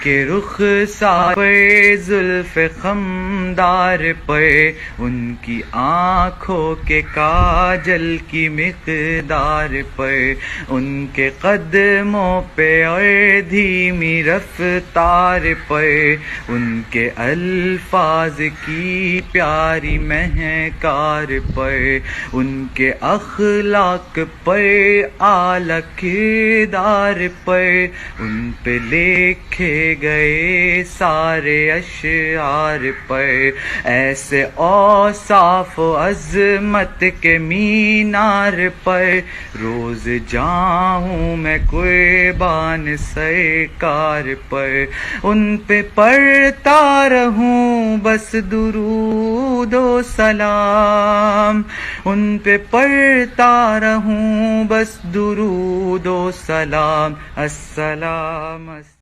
کے رخ سارے زلف خمدار پہ، ان کی آنکھوں کے کاجل کی مقدار پہ، ان کے قدموں پہ اور دھیمی رفتار پہ، ان کے الفاظ کی پیاری مہکار پہ، ان کے اخلاق پہ اعلیٰ کردار پہ، ان پہ لکھے گئے سارے اشعار پہ، ایسے اوصاف و عظمت کے مینار پر روز جاؤں میں قربان سرکار پر، ان پہ پڑھتا رہوں بس درود و سلام، ان پہ پڑھتا رہوں بس درود و سلام، السلام